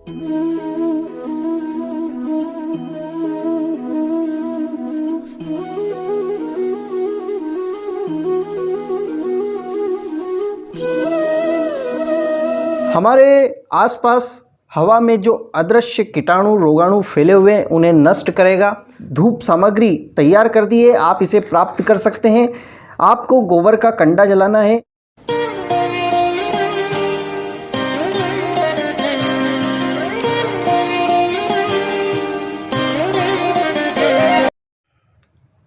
हमारे आसपास हवा में जो अदृश्य कीटाणु रोगाणु फैले हुए हैं उन्हें नष्ट करेगा। धूप सामग्री तैयार कर दी है, आप इसे प्राप्त कर सकते हैं। आपको गोबर का कंडा जलाना है।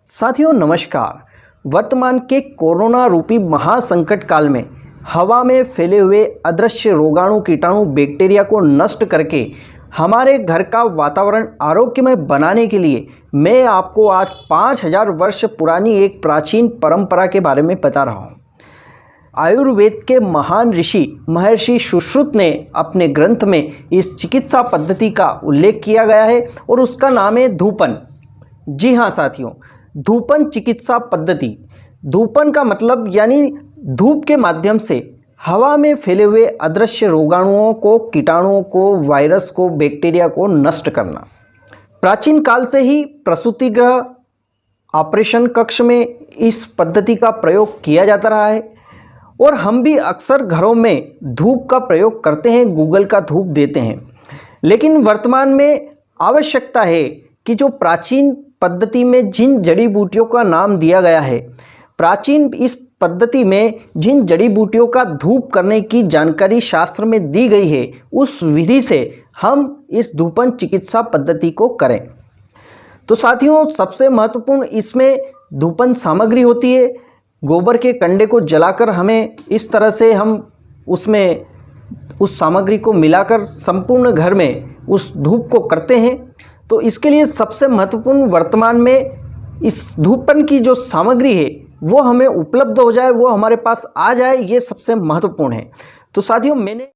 साथियों नमस्कार। वर्तमान के कोरोना रूपी महासंकट काल में हवा में फैले हुए अदृश्य रोगाणु कीटाणु बैक्टीरिया को नष्ट करके हमारे घर का वातावरण आरोग्यमय बनाने के लिए मैं आपको आज 5000 वर्ष पुरानी एक प्राचीन परंपरा के बारे में बता रहा हूँ। आयुर्वेद के महान ऋषि महर्षि सुश्रुत ने अपने ग्रंथ में इस चिकित्सा पद्धति का उल्लेख किया गया है और उसका नाम है धूपन। जी हाँ साथियों, धूपन चिकित्सा पद्धति। धूपन का मतलब यानी धूप के माध्यम से हवा में फैले हुए अदृश्य रोगाणुओं को, कीटाणुओं को, वायरस को, बैक्टीरिया को नष्ट करना। प्राचीन काल से ही प्रसूति गृह, ऑपरेशन कक्ष में इस पद्धति का प्रयोग किया जाता रहा है और हम भी अक्सर घरों में धूप का प्रयोग करते हैं, गूगल का धूप देते हैं। लेकिन वर्तमान में आवश्यकता है कि जो प्राचीन पद्धति में जिन जड़ी बूटियों का नाम दिया गया है, प्राचीन इस पद्धति में जिन जड़ी बूटियों का धूप करने की जानकारी शास्त्र में दी गई है, उस विधि से हम इस धूपन चिकित्सा पद्धति को करें। तो साथियों सबसे महत्वपूर्ण इसमें धूपन सामग्री होती है। गोबर के कंडे को जलाकर हमें इस तरह से हम उसमें उस सामग्री को मिलाकर संपूर्ण घर में उस धूप को करते हैं। तो इसके लिए सबसे महत्वपूर्ण वर्तमान में इस धूपन की जो सामग्री है वो हमें उपलब्ध हो जाए, वो हमारे पास आ जाए, ये सबसे महत्वपूर्ण है। तो साथियों मैंने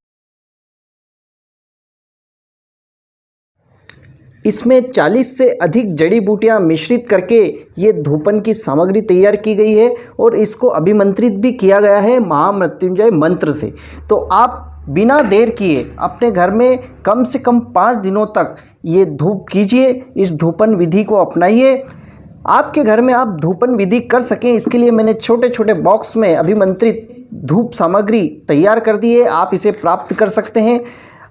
इसमें 40 से अधिक जड़ी बूटियां मिश्रित करके ये धूपन की सामग्री तैयार की गई है और इसको अभिमंत्रित भी किया गया है महामृत्युंजय मंत्र से। तो आप बिना देर किए अपने घर में कम से कम 5 दिनों तक ये धूप कीजिए, इस धूपन विधि को अपनाइए। आपके घर में आप धूपन विधि कर सकें इसके लिए मैंने छोटे छोटे बॉक्स में अभिमंत्रित धूप सामग्री तैयार कर दी है, आप इसे प्राप्त कर सकते हैं।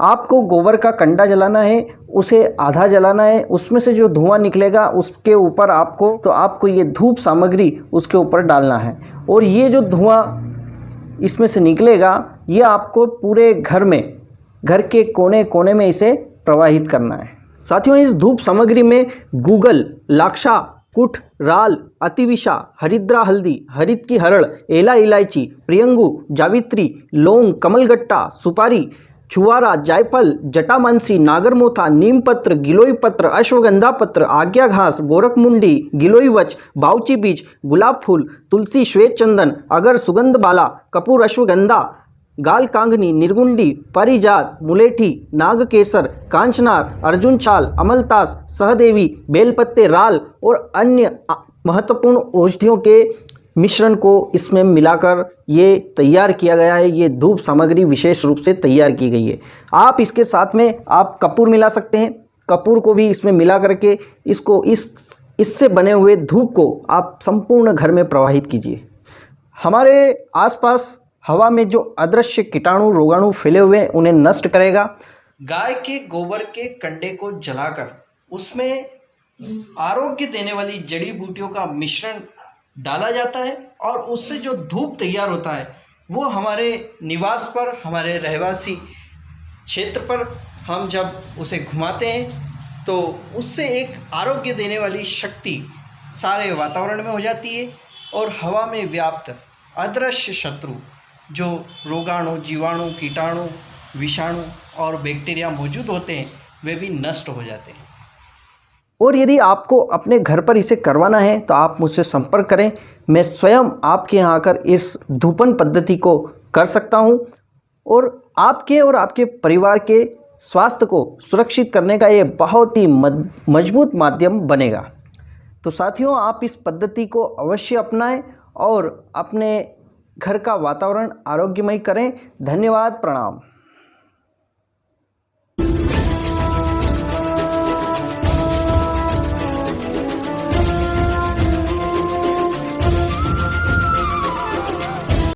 आपको गोबर का कंडा जलाना है, उसे आधा जलाना है, उसमें से जो धुआं निकलेगा उसके ऊपर आपको ये धूप सामग्री उसके ऊपर डालना है और ये जो धुआं इसमें से निकलेगा ये आपको पूरे घर में, घर के कोने कोने में इसे प्रवाहित करना है। साथियों इस धूप सामग्री में गूगल, लाक्षा, कुठ, राल, अतिविशा, हरिद्रा हल्दी, हरित की हरड़, एला इलायची, प्रियंगू, जावित्री, लौंग, कमलगट्टा, सुपारी, छुआरा, जायफल, जटामांसी, नागरमोथा, नीम पत्र, गिलोई पत्र, अश्वगंधा पत्र, आज्ञा घास, गोरखमुंडी, गिलोई वच, बाउची बीज, गुलाब फूल, तुलसी, श्वेत चंदन, अगर, सुगंध बाला, कपूर, अश्वगंधा, गाल कांगनी, निर्गुंडी, परिजात, मुलेठी, नागकेसर, कांचनार, अर्जुन छाल, अमलतास, सहदेवी, बेलपत्ते, राल और अन्य महत्वपूर्ण औषधियों के मिश्रण को इसमें मिलाकर ये तैयार किया गया है। ये धूप सामग्री विशेष रूप से तैयार की गई है। आप इसके साथ में आप कपूर मिला सकते हैं, कपूर को भी इसमें मिला करके इससे बने हुए धूप को आप संपूर्ण घर में प्रवाहित कीजिए। हमारे आसपास हवा में जो अदृश्य कीटाणु रोगाणु फैले हुए हैं उन्हें नष्ट करेगा। गाय के गोबर के कंडे को जलाकर उसमें आरोग्य देने वाली जड़ी बूटियों का मिश्रण डाला जाता है और उससे जो धूप तैयार होता है वो हमारे निवास पर, हमारे रहवासी क्षेत्र पर हम जब उसे घुमाते हैं तो उससे एक आरोग्य देने वाली शक्ति सारे वातावरण में हो जाती है और हवा में व्याप्त अदृश्य शत्रु जो रोगाणु, जीवाणु, कीटाणु, विषाणु और बैक्टीरिया मौजूद होते हैं वे भी नष्ट हो जाते हैं। और यदि आपको अपने घर पर इसे करवाना है तो आप मुझसे संपर्क करें, मैं स्वयं आपके यहाँ आकर इस धूपन पद्धति को कर सकता हूँ और आपके परिवार के स्वास्थ्य को सुरक्षित करने का ये बहुत ही मजबूत माध्यम बनेगा। तो साथियों आप इस पद्धति को अवश्य अपनाएं और अपने घर का वातावरण आरोग्यमय करें। धन्यवाद, प्रणाम।